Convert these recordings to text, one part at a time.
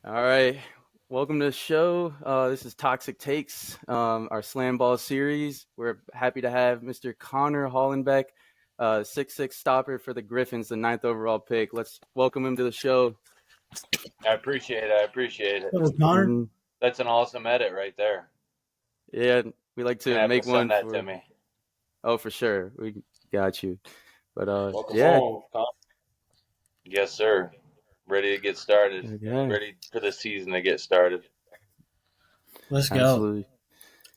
All right. Welcome to the show. This is Toxic Takes, our SlamBall series. We're happy to have Mr. Connor Hollenbeck, 6'6" stopper for the Gryphons, the ninth overall pick. Let's welcome him to the show. I appreciate it. I appreciate it. Hello, Connor. Mhm. That's an awesome edit right there. Yeah, we like You're to gonna have to make one send that to for. me. Oh, for sure. We got you. But Welcome yeah. home, Con. Yes, sir. Ready to get started. Okay. Ready for the season to get started. Let's go. Absolutely.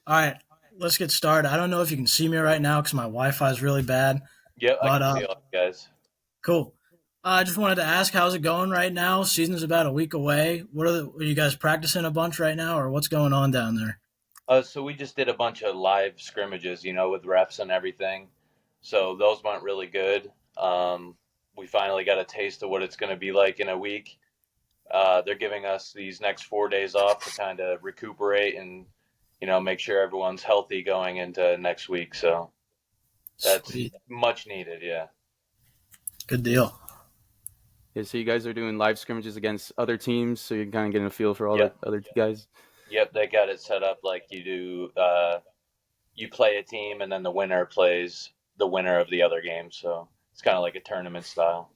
All right, let's get started. I don't know if you can see me right now because my Wi-Fi is really bad, Yep, I but can see all you guys. cool. I just wanted to ask, how's it going right now? Season's about a week away. Are you guys practicing a bunch right now, or what's going on down there? So we just did a bunch of live scrimmages, with refs and everything. So those went really good. We finally got a taste of what it's going to be like in a week. They're giving us these next 4 days off to kind of recuperate and, make sure everyone's healthy going into next week. So that's Sweet, much needed. Yeah. good deal. Yeah, so you guys are doing live scrimmages against other teams, so you're kind of getting a feel for all Yep. the other guys. Yep. They got it set up like you do. You play a team and then the winner plays the winner of the other game. So it's kind of like a tournament style.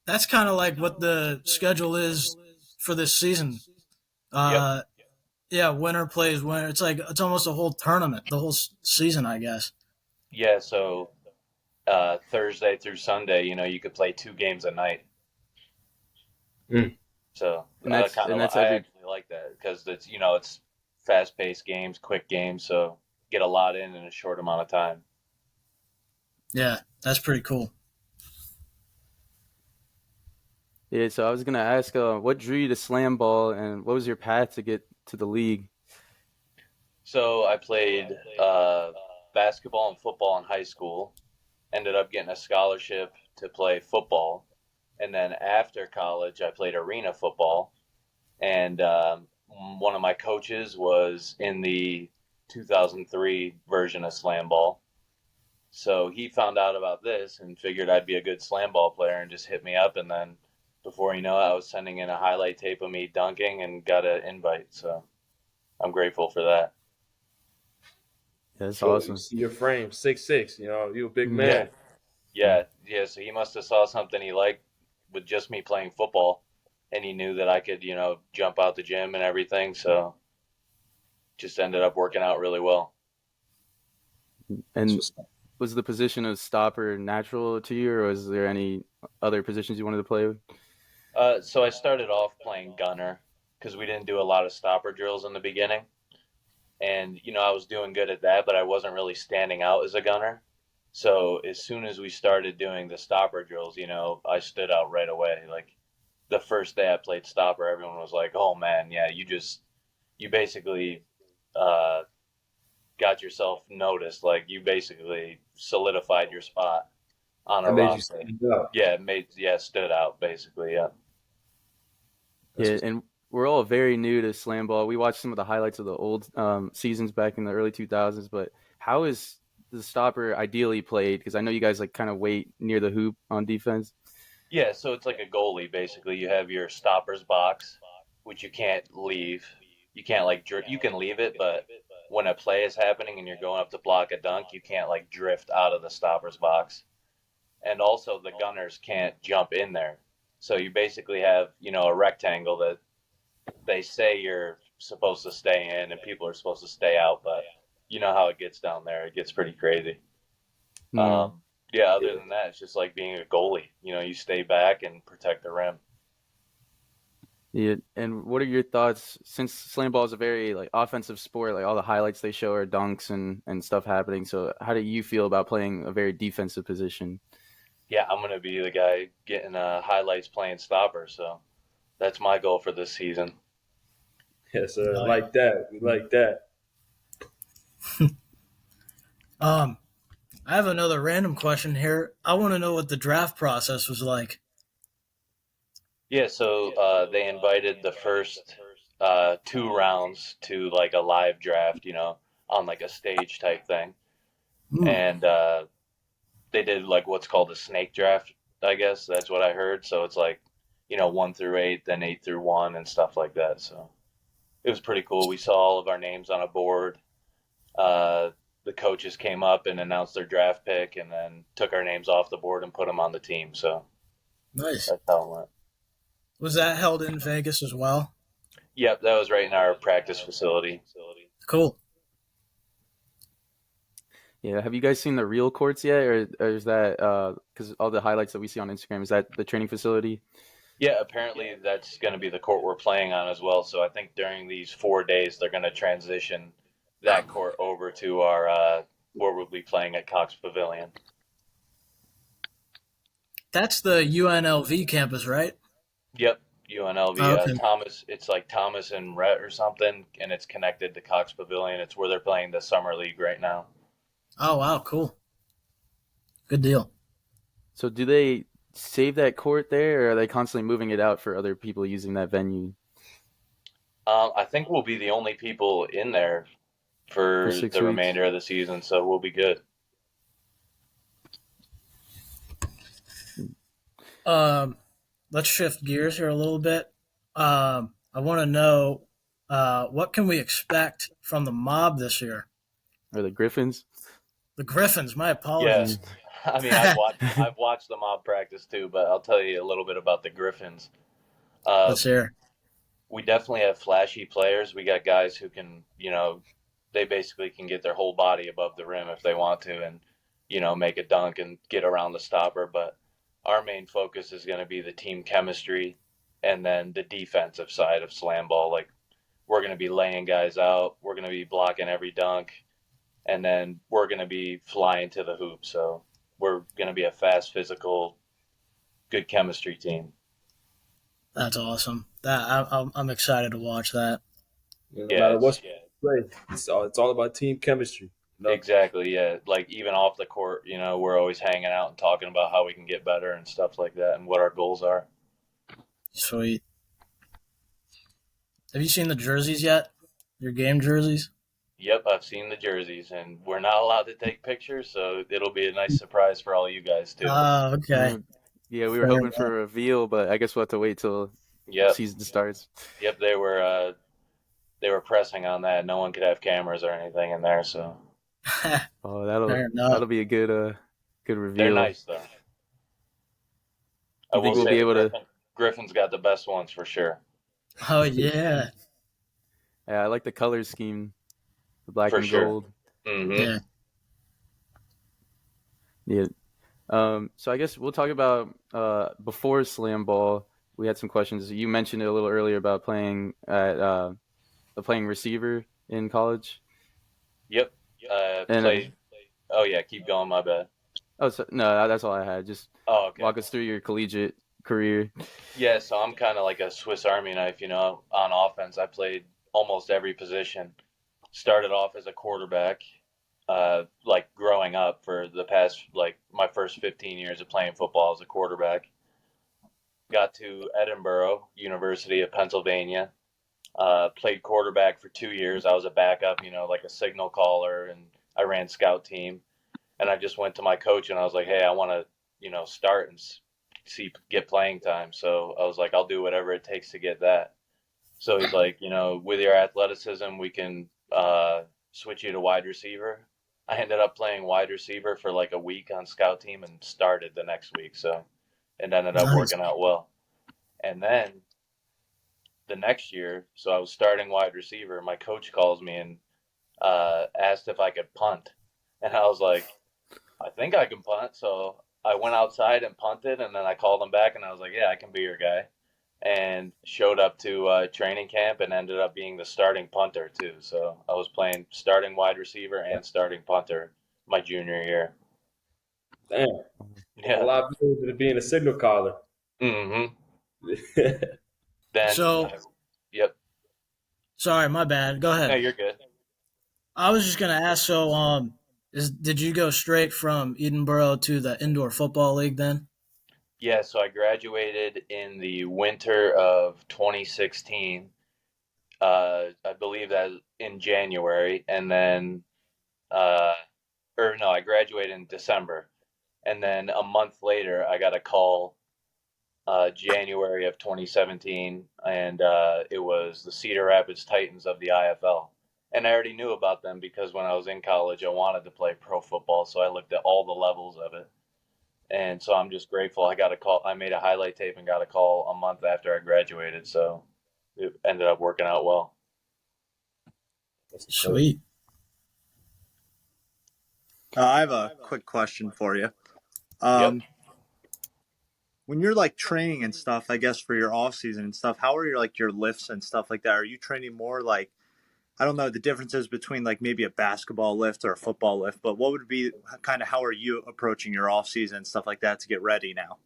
That's kind of like what the schedule is for this season. Yep. Uh, yeah, winner plays winner. It's almost a whole tournament, the whole season, I guess. Yeah. So Thursday through Sunday, you could play 2 games a night. Mm. So And that's I every. actually like that because it's fast paced games, quick games, so get a lot in a short amount of time. Yeah, that's pretty cool. Yeah, so I was gonna ask, what drew you to slam ball, and what was your path to get to the league? So I played basketball and football in high school. Ended up getting a scholarship to play football, and then after college, I played arena football. And one of my coaches was in the 2003 version of slam ball. So he found out about this and figured I'd be a good slam ball player and just hit me up. And then before you know it, I was sending in a highlight tape of me dunking and got an invite. So I'm grateful for that. Yeah, that's Sure, you awesome. see your frame, 6'6". You a big Mhm. Yeah. man. Yeah. So he must have saw something he liked with just me playing football. And he knew that I could, jump out the gym and everything. So just ended up working out really well. That's And what's up. was the position of stopper natural to you, or was there any other positions you wanted to play with? So I started off playing gunner because we didn't do a lot of stopper drills in the beginning. And, I was doing good at that, but I wasn't really standing out as a gunner. So as soon as we started doing the stopper drills, I stood out right away. Like the first day I played stopper, everyone was like, "Oh man, yeah, you basically uh, got yourself noticed. Like you basically solidified your spot on a That made you roster." stand out. Yeah, stood out basically. Yeah. That's Yeah, what's and we're all very new to slam ball. We watched some of the highlights of the old seasons back in the early 2000s, but how is the stopper ideally played? Because I know you guys like kind of wait near the hoop on defense. Yeah, so it's like a goalie basically. You have your stoppers box, which you can't leave. You can't you can leave it, but when a play is happening and you're going up to block a dunk, you can't like drift out of the stoppers box. And also the gunners can't jump in there. So you basically have, a rectangle that they say you're supposed to stay in and people are supposed to stay out, but you know how it gets down there. It gets pretty crazy. Hmm. Yeah, other yeah. than that, it's just like being a goalie. You stay back and protect the rim. Yeah, and what are your thoughts since slam ball is a very like offensive sport, like all the highlights they show are dunks and stuff happening. So how do you feel about playing a very defensive position? Yeah, I'm gonna be the guy getting highlights playing stopper. So that's my goal for this season. Yes, sir. Oh, Like that. We like that. yeah. I have another random question here. I want to know what the draft process was like. Yeah, so they invited the first 2 rounds to like a live draft, on like a stage type thing, Ooh, and they did like what's called a snake draft. I guess that's what I heard. So it's like 1 through 8, then 8 through 1 and stuff like that. So it was pretty cool. We saw all of our names on a board. The coaches came up and announced their draft pick and then took our names off the board and put them on the team. So Nice. that's how it went. Was that held in Vegas as well? Yep, that was right in our practice facility. Cool. Yeah, have you guys seen the real courts yet, or is that because all the highlights that we see on Instagram, is that the training facility? Yeah, apparently that's going to be the court we're playing on as well. So I think during these 4 days they're going to transition that court over to our where we'll be playing at Cox Pavilion. That's the UNLV campus, right? Yep, UNLV. Oh, okay. Thomas, it's like Thomas and Rhett or something, and it's connected to Cox Pavilion. It's where they're playing the summer league right now. Oh, wow, cool. Good deal. So do they save that court there, or are they constantly moving it out for other people using that venue? I think we'll be the only people in there for 6 the weeks? remainder of the season, so we'll be good. Let's shift gears here a little bit. I want to know what can we expect from the mob this year? Or the Gryphons? The Gryphons, my Yeah, apologies. I mean I've watched the mob practice too, but I'll tell you a little bit about the Gryphons. Let's hear. We definitely have flashy players. We got guys who can, they basically can get their whole body above the rim if they want to and, make a dunk and get around the stopper. But our main focus is going to be the team chemistry and then the defensive side of SlamBall. Like, we're going to be laying guys out. We're going to be blocking every dunk. And then we're going to be flying to the hoop. So we're going to be a fast, physical, good chemistry team. That's awesome. I'm excited to watch that. No Yeah, matter what you play, it's all about team chemistry. Exactly, yeah. Like, even off the court, we're always hanging out and talking about how we can get better and stuff like that and what our goals are. Sweet. Have you seen the jerseys yet? Your game jerseys? Yep, I've seen the jerseys, and we're not allowed to take pictures, so it'll be a nice surprise for all you guys, too. Oh, okay. Yeah, we were Fair hoping for a reveal, but I guess we'll have to wait till the Yep, season starts. yep, they were pressing on that. No one could have cameras or anything in there, so Oh, Fair enough. that'll be a good reveal. they're nice, though. I You think will we'll say be able to? Griffin's got the best ones for sure. Oh, yeah. Yeah, I like the color scheme, the black For and sure. gold. Mm-hmm. Yeah. Yeah. So I guess we'll talk about before Slam Ball. We had some questions. You mentioned it a little earlier about playing at playing receiver in college. Yep. And Played. Oh, yeah, keep going, my bad. no, that's all I had. Just Oh, okay. walk us through your collegiate career. Yeah, so I'm kind of like a Swiss Army knife, on offense. I played almost every position. Started off as a quarterback, like growing up for the past, like my first 15 years of playing football as a quarterback. Got to Edinburgh, University of Pennsylvania. Played quarterback for 2 years. I was a backup, like a signal caller, and I ran scout team. And I just went to my coach and I was like, hey, I want to, start and get playing time. So I was like, I'll do whatever it takes to get that. So he's like, with your athleticism, we can switch you to wide receiver. I ended up playing wide receiver for like a week on scout team and started the next week. So it ended up Nice. working out well. And then the next year, so I was starting wide receiver. My coach calls me and asked if I could punt. And I was like, I think I can punt. So I went outside and punted, and then I called him back, and I was like, yeah, I can be your guy. And showed up to training camp and ended up being the starting punter, too. So I was playing starting wide receiver and starting punter my junior year. Damn. Yeah. A lot of people to being a signal caller. Mm-hmm. Then, So, yep. sorry, my bad. Go No, ahead. you're good. I was just gonna ask. So, did you go straight from Edinburgh to the indoor football league then? Yeah, so I graduated in the winter of 2016. I believe that in January, and then, I graduated in December, and then a month later, I got a call January of 2017, and it was the Cedar Rapids Titans of the IFL. And I already knew about them because when I was in college, I wanted to play pro football, so I looked at all the levels of it. And so I'm just grateful. I got a call. I made a highlight tape and got a call a month after I graduated, so it ended up working out well. Sweet. I have a quick question for you. Yep. When you're like training and stuff, I guess for your off season and stuff, how are your lifts and stuff like that? Are you training more like, I don't know the differences between like maybe a basketball lift or a football lift, but what would be kind of how are you approaching your off season and stuff like that to get ready now?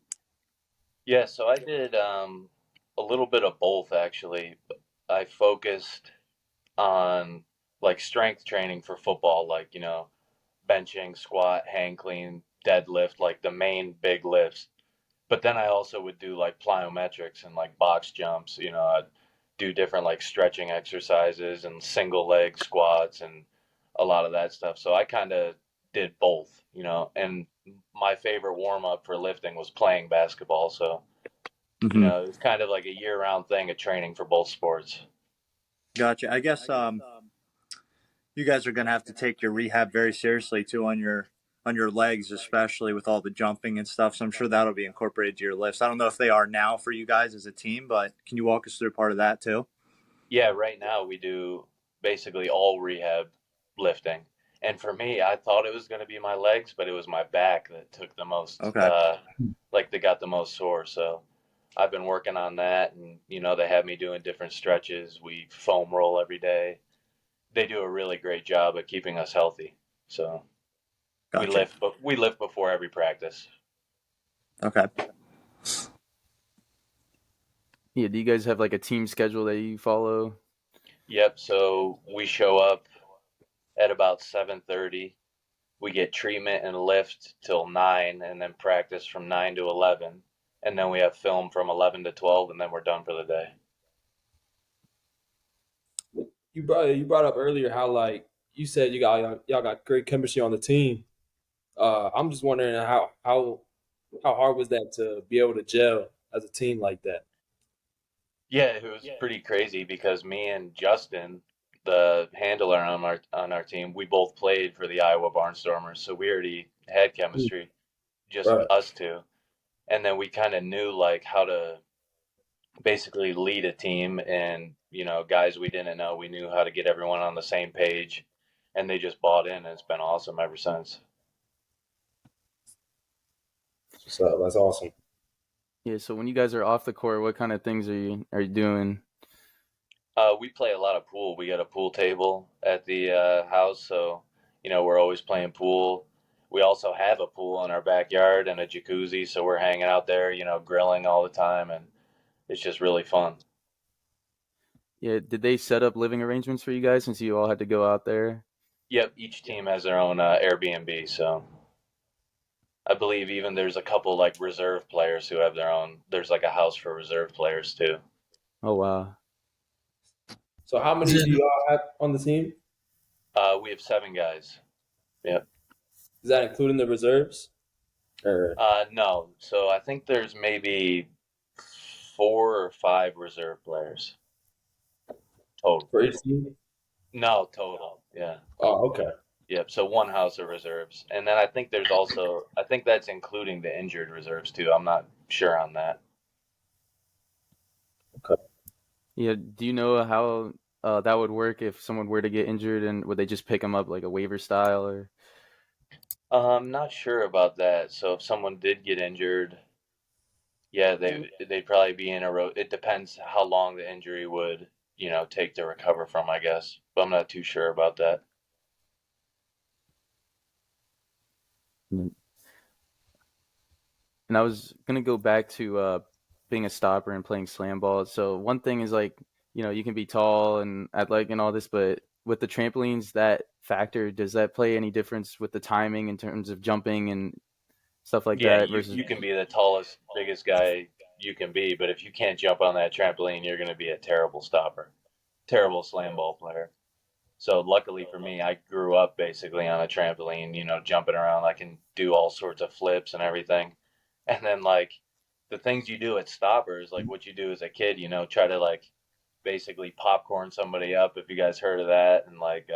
Yeah, so I did a little bit of both actually. I focused on like strength training for football, like, benching, squat, hang clean, deadlift, like the main big lifts. But then I also would do like plyometrics and like box jumps. I'd do different like stretching exercises and single leg squats and a lot of that stuff. So I kind of did both. And my favorite warm up for lifting was playing basketball. So, Mm-hmm. it's kind of like a year round thing of training for both sports. Gotcha. I guess you guys are gonna have to take your rehab very seriously too on your legs, especially with all the jumping and stuff. So I'm sure that'll be incorporated to your lifts. I don't know if they are now for you guys as a team, but can you walk us through part of that too? Yeah, right now we do basically all rehab lifting. And for me, I thought it was going to be my legs, but it was my back that took the most, Okay. like they got the most sore. So I've been working on that, and they have me doing different stretches. We foam roll every day. They do a really great job at keeping us healthy. So we Gotcha. lift, but we lift before every practice. Okay. Yeah, do you guys have like a team schedule that you follow? Yep. So we show up at about 7:30. We get treatment and lift till 9, and then practice from 9 to 11, and then we have film from 11 to 12, and then we're done for the day. You brought up earlier how like you said y'all got great chemistry on the team. I'm just wondering how hard was that to be able to gel as a team like that? Yeah, it was pretty crazy because me and Justin, the handler on our team, we both played for the Iowa Barnstormers, so we already had chemistry, just Right. us two. And then we kind of knew like how to basically lead a team, and guys we didn't know, we knew how to get everyone on the same page, and they just bought in, and it's been awesome ever since. So that's awesome. Yeah, so when you guys are off the court, what kind of things are you doing? We play a lot of pool. We got a pool table at the house, so we're always playing pool. We also have a pool in our backyard and a jacuzzi, so we're hanging out there, grilling all the time, and it's just really fun. Yeah, did they set up living arrangements for you guys since you all had to go out there? Yep, each team has their own Airbnb, so I believe even there's a couple like reserve players who have their own. There's like a house for reserve players too. Oh wow. So how many Is do it, y'all have on the team? We have 7 guys. Yep. Is that including the reserves? Or No, so I think there's maybe 4 or 5 reserve players total. for each team? No, total. Yeah. Oh, okay. Yep. So one house of reserves, and then I think there's also I think that's including the injured reserves too. I'm not sure on that. Okay. Yeah, do you know how that would work if someone were to get injured, and would they just pick them up like a waiver style or? I'm not sure about that. So if someone did get injured, yeah, they'd probably be in a row. It depends how long the injury would take to recover from, I guess. But I'm not too sure about that. And I was gonna go back to being a stopper and playing slam ball. So one thing is like, you can be tall and athletic and all this, but with the trampolines, that factor, does that play any difference with the timing in terms of jumping and stuff like Yeah, that you versus? you can be the tallest, biggest guy you can be, but if you can't jump on that trampoline, you're going to be a terrible stopper, terrible slam ball player. So luckily for me, I grew up basically on a trampoline, jumping around. I can do all sorts of flips and everything. And then like the things you do at stoppers, like what you do as a kid, try to like basically popcorn somebody up, if you guys heard of that, and like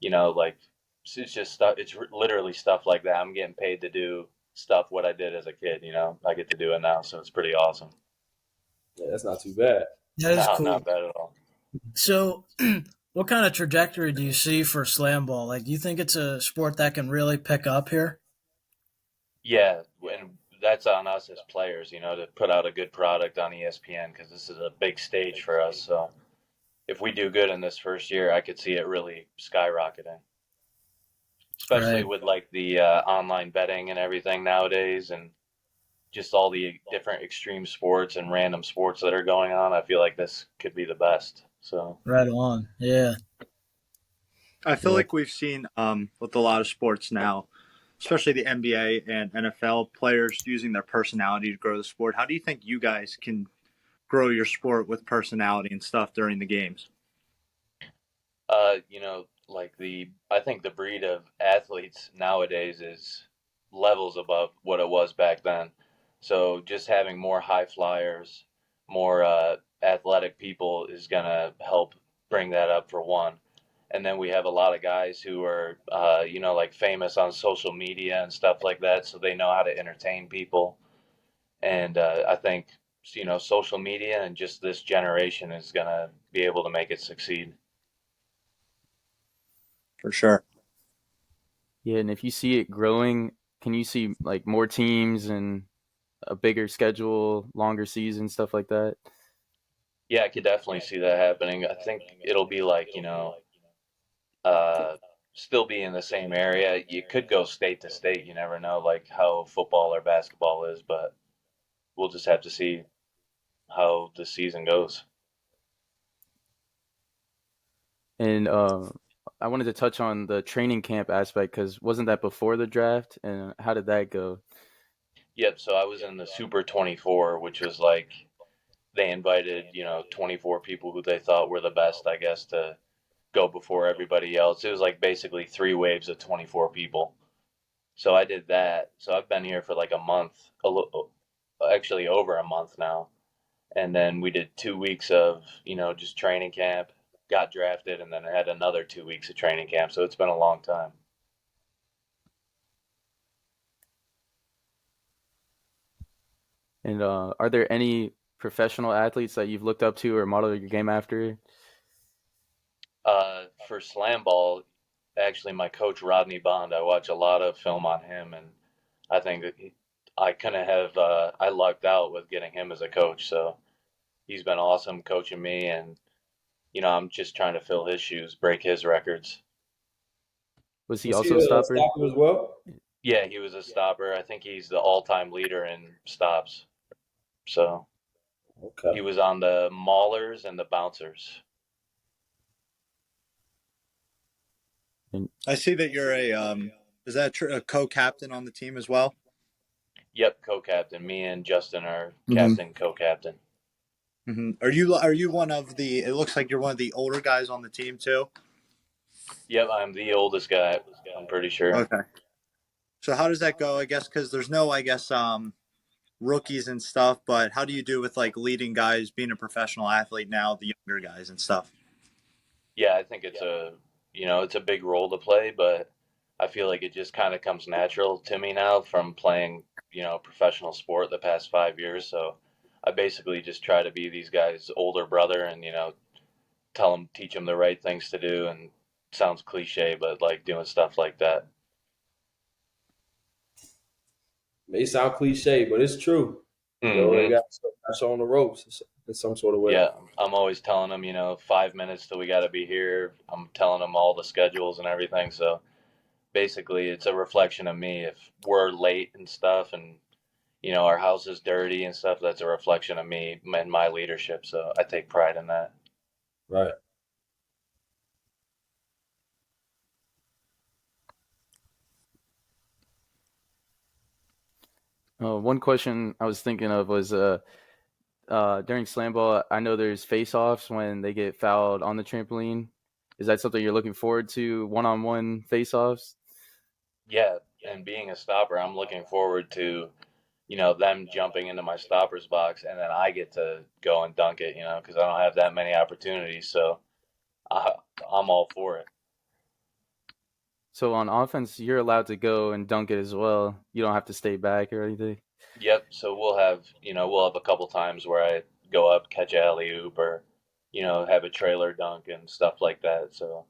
like it's just stuff. It's literally stuff like that. I'm getting paid to do stuff what I did as a kid. I get to do it now, so it's pretty awesome. Yeah, that's not too bad. That is No, cool. not bad at all. So, what kind of trajectory do you see for SlamBall? Like, do you think it's a sport that can really pick up here? Yeah, and that's on us as players, to put out a good product on ESPN, because this is a big stage for us. So if we do good in this first year, I could see it really skyrocketing, especially Right. with like the online betting and everything nowadays, and just all the different extreme sports and random sports that are going on. I feel like this could be the best. So Right on. Yeah. I feel Yeah. like we've seen with a lot of sports now, especially the NBA and NFL players using their personality to grow the sport. How do you think you guys can grow your sport with personality and stuff during the games? like I think the breed of athletes nowadays is levels above what it was back then. So just having more high flyers, more athletic people is gonna help bring that up for one. And then we have a lot of guys who are, like famous on social media and stuff like that, so they know how to entertain people. And I think, social media and just this generation is gonna be able to make it succeed. For sure. Yeah, and if you see it growing, can you see like more teams and a bigger schedule, longer season, stuff like that? Yeah, I could definitely see that happening. I think it'll be like, uh, still be in the same area. You could go state to state. You never know, like how football or basketball is, but we'll just have to see how the season goes. And I wanted to touch on the training camp aspect because wasn't that before the draft? And how did that go? Yep. So I was in the Super 24, which was like they invited, 24 people who they thought were the best, I guess, to go before everybody else. It was like basically three waves of 24 people. So I did that. So I've been here for like a month, actually over a month now. And then we did 2 weeks of, just training camp, got drafted, and then I had another 2 weeks of training camp. So it's been a long time. And are there any professional athletes that you've looked up to or modeled your game after? For SlamBall, actually, my coach Rodney Bond, I watch a lot of film on him, and I think that I couldn't have I lucked out with getting him as a coach. So he's been awesome coaching me, and I'm just trying to fill his shoes, break his records. Was he Was he also a a stopper? stopper as well? Yeah, he was a stopper. I think he's the all-time leader in stops. So Okay. he was on the maulers and the bouncers. And I see that you're is that a co-captain on the team as well? Yep, co-captain. Me and Justin are Mm-hmm. captain, co-captain. Mm-hmm. Are you one of the? It looks like you're one of the older guys on the team too. Yep, I'm the oldest guy. I'm pretty sure. Okay. So how does that go? I guess because there's no, I guess, rookies and stuff. But how do you do with like leading guys, being a professional athlete now, the younger guys and stuff? Yeah, I think it's a big role to play, but I feel like it just kind of comes natural to me now from playing, professional sport the past 5 years. So I basically just try to be these guys' older brother and, teach them the right things to do. And sounds cliche, but like doing stuff like that. May sound cliche, but it's true. They hmm got us on the ropes in some sort of way. Yeah, I'm always telling them, 5 minutes till we got to be here. I'm telling them all the schedules and everything. So basically, it's a reflection of me. If we're late and stuff, and our house is dirty and stuff, that's a reflection of me and my leadership. So I take pride in that. Right. one question I was thinking of was during slam ball, I know there's face-offs when they get fouled on the trampoline. Is that something you're looking forward to, one-on-one face-offs? Yeah, and being a stopper, I'm looking forward to them jumping into my stopper's box, and then I get to go and dunk it, because I don't have that many opportunities. So I, I'm all for it. So on offense, you're allowed to go and dunk it as well. You don't have to stay back or anything. Yep. So we'll have a couple times where I go up, catch a alley oop, or have a trailer dunk and stuff like that. So,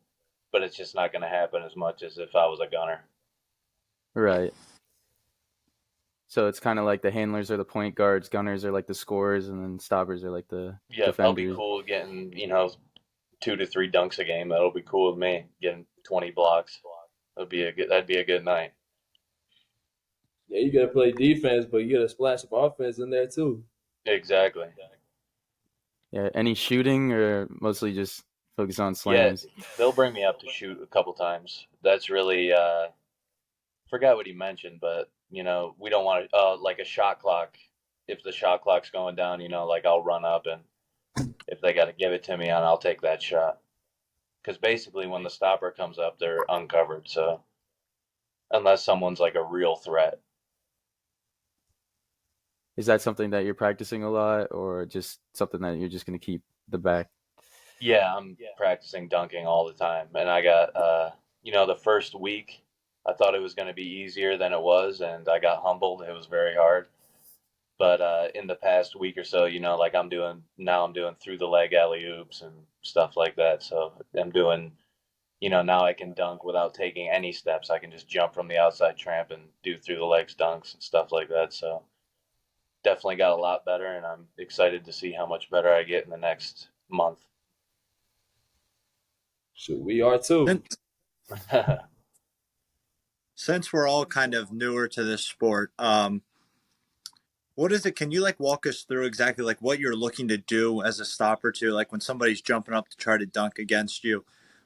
but it's just not going to happen as much as if I was a gunner. Right. So it's kind of like the handlers are the point guards, gunners are like the scorers, and then stoppers are like the Yep. I'll be defenders. cool getting 2 to 3 dunks a game. That'll be cool with me. Getting 20 blocks. That'd be a good night. Yeah, you gotta play defense, but you gotta splash of offense in there too. Exactly. Yeah. Any shooting or mostly just focus on Yeah, slams? they'll bring me up to shoot a couple times. That's really forgot what he mentioned, but we don't want to like a shot clock. If the shot clock's going down, like I'll run up, and if they got to give it to me, and I'll take that shot. Because basically, when the stopper comes up, they're uncovered. So unless someone's like a real threat, Is that something that you're practicing a lot, or just something that you're just gonna keep the back? yeah, I'm practicing dunking all the time, and I got the first week, I thought it was going to be easier than it was, and I got humbled. It was very hard. But in the past week or so, like I'm doing through the leg alley oops and stuff like that. So I'm doing, now I can dunk without taking any steps. I can just jump from the outside tramp and do through the legs dunks and stuff like that. So definitely got a lot better, and I'm excited to see how much better I get in the next month. Shoot, we are too. Since, since we're all kind of newer to this sport, what is it? Can you like walk us through exactly like what you're looking to do as a stopper to like when somebody's jumping up to try to dunk against you?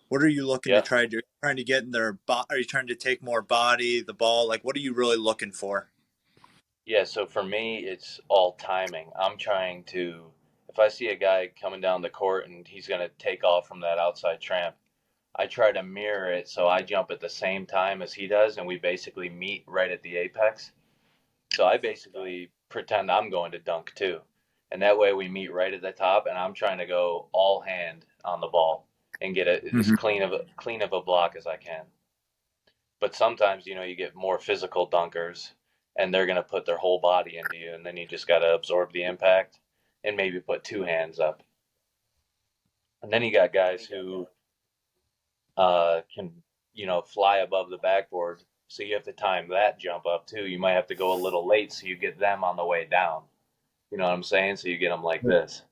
What are you looking to Yeah. try to do? Trying to get in their Are you trying to take more body, the ball? Like, what are you really looking for? Yeah, so for me, it's all timing. If I see a guy coming down the court and he's going to take off from that outside tramp, I try to mirror it so I jump at the same time as he does, and we basically meet right at the apex. So I basically pretend I'm going to dunk too. And that way we meet right at the top, and I'm trying to go all hand on the ball and get it as Mm-hmm. clean of a block as I can. But sometimes, you get more physical dunkers, and they're going to put their whole body into you, and then you just got to absorb the impact and maybe put 2 hands up. And then you got guys who can, fly above the backboard. So you have to time that jump up too. You might have to go a little late so you get them on the way down. You know what I'm saying? So you get them like this.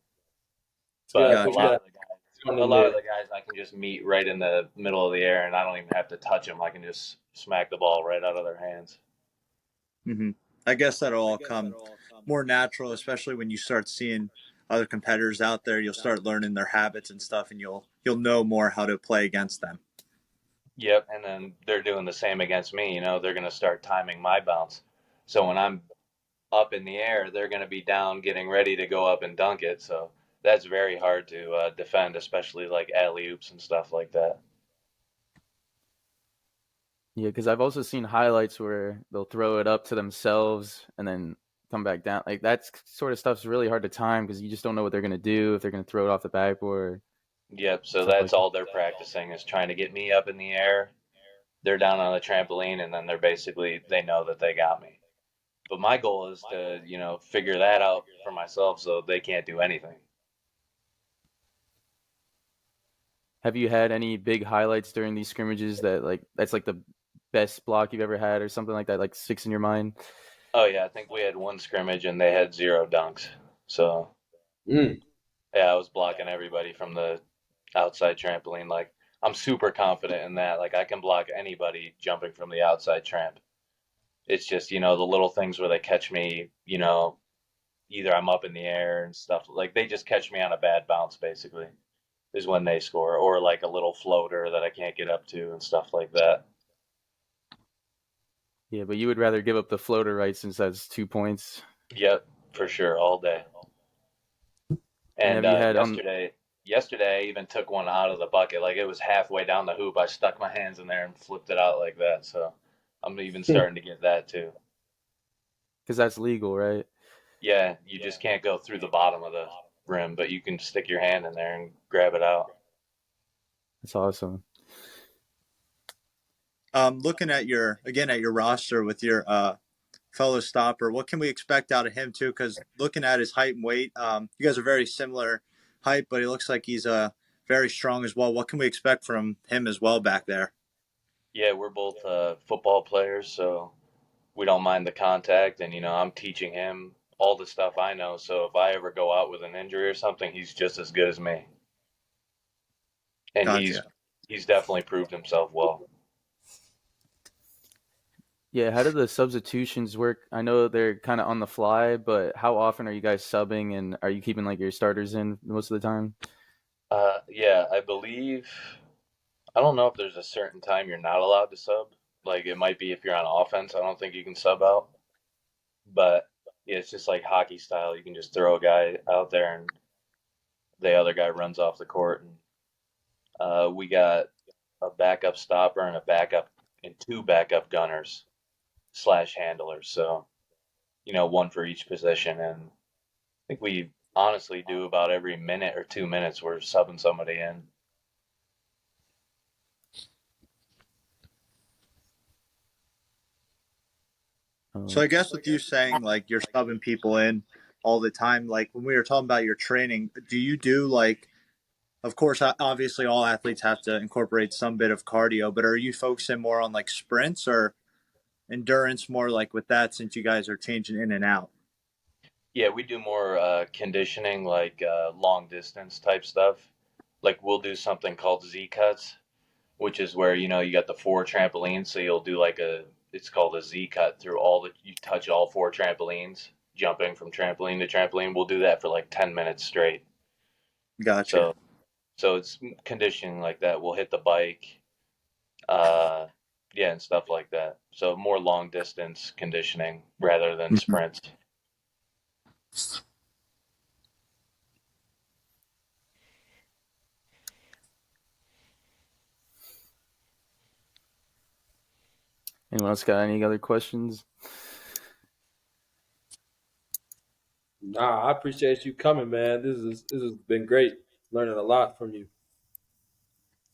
You But gotta a put you lot Gotcha. of gotta the guys, put a in lot of there. the guys, I can just meet right in the middle of the air, and I don't even have to touch them. I can just smack the ball right out of their hands. Mm-hmm. I guess that'll all come more natural, especially when you start seeing other competitors out there. You'll start learning their habits and stuff, and you'll know more how to play against them. Yep, and then they're doing the same against me. They're going to start timing my bounce. So when I'm up in the air, they're going to be down getting ready to go up and dunk it. So that's very hard to defend, especially like alley oops and stuff like that. Yeah, because I've also seen highlights where they'll throw it up to themselves and then come back down. Like that sort of stuff's really hard to time because you just don't know what they're gonna do if they're gonna throw it off the backboard, Yep, so stuff that's like that. all they're practicing is trying to get me up in the air. They're down on the trampoline, and then they know that they got me. But my goal is to, figure that out for myself so they can't do anything. Have you had any big highlights during these scrimmages that's like the best block you've ever had or something like that, like sticks in your mind? Oh yeah, I think we had one scrimmage and they had 0 dunks. So Mm. yeah, I was blocking everybody from the outside trampoline. Like I'm super confident in that. Like I can block anybody jumping from the outside tramp. It's just, the little things where they catch me, either I'm up in the air and stuff. Like they just catch me on a bad bounce basically is when they score, or like a little floater that I can't get up to and stuff like that. Yeah, but you would rather give up the floater, right, since that's 2 points. Yep, for sure, all day. And And have you had yesterday I even took one out of the bucket. Like it was halfway down the hoop. I stuck my hands in there and flipped it out like that. So I'm even starting to get that too. because that's legal, right? Yeah, you just can't go through the bottom of the rim, but you can stick your hand in there and grab it out. That's awesome. Looking at your roster with your fellow stopper, what can we expect out of him too? Because looking at his height and weight, you guys are very similar height, but he looks like he's very strong as well. What can we expect from him as well back there? Yeah, we're both football players, so we don't mind the contact. And, I'm teaching him all the stuff I know. So if I ever go out with an injury or something, he's just as good as me. And Gotcha. he's definitely proved himself well. Yeah, how do the substitutions work? I know they're kind of on the fly, but how often are you guys subbing, and are you keeping like your starters in most of the time? Yeah, I believe, I don't know if there's a certain time you're not allowed to sub. Like it might be if you're on offense, I don't think you can sub out. But yeah, it's just like hockey style. You can just throw a guy out there and the other guy runs off the court. And we got a backup stopper and two backup gunners slash handlers. So, one for each position. And I think we honestly do about every minute or 2 minutes we're subbing somebody in. So I guess with you saying like you're subbing people in all the time, like when we were talking about your training, do you do like, of course, obviously all athletes have to incorporate some bit of cardio, but are you focusing more on like sprints or endurance more like with that since you guys are changing in and out? Yeah, we do more conditioning, like long distance type stuff. Like we'll do something called Z cuts, which is where you got the four trampolines, so you'll do it's called a Z cut through you touch all four trampolines, jumping from trampoline to trampoline. We'll do that for like 10 minutes straight. Gotcha. So it's conditioning like that. We'll hit the bike, uh, yeah, and stuff like that. So more long distance conditioning rather than Mhm. sprints. Anyone else got any other questions? Nah, I appreciate you coming, man. This has been great. Learning a lot from you.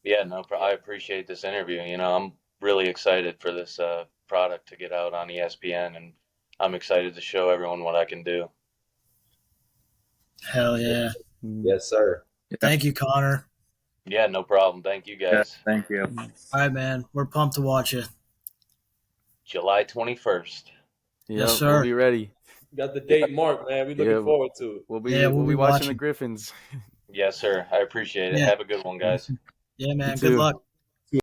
Yeah, no, I appreciate this interview. I'm really excited for this product to get out on ESPN, and I'm excited to show everyone what I can do. Hell yeah. Yes, sir. Thank you, Connor. Yeah, no problem. Thank you Yeah, guys. thank you. All right, man. We're pumped to watch you. July 21st. Yep, Yes, sir. we'll be ready. Got the date marked, man. We looking forward to it. We'll be Yeah, we'll we'll be be watching the watching. Gryphons. Yes, sir. I appreciate it. Yeah. Have a good one, guys. Yeah, man. You Good too. luck.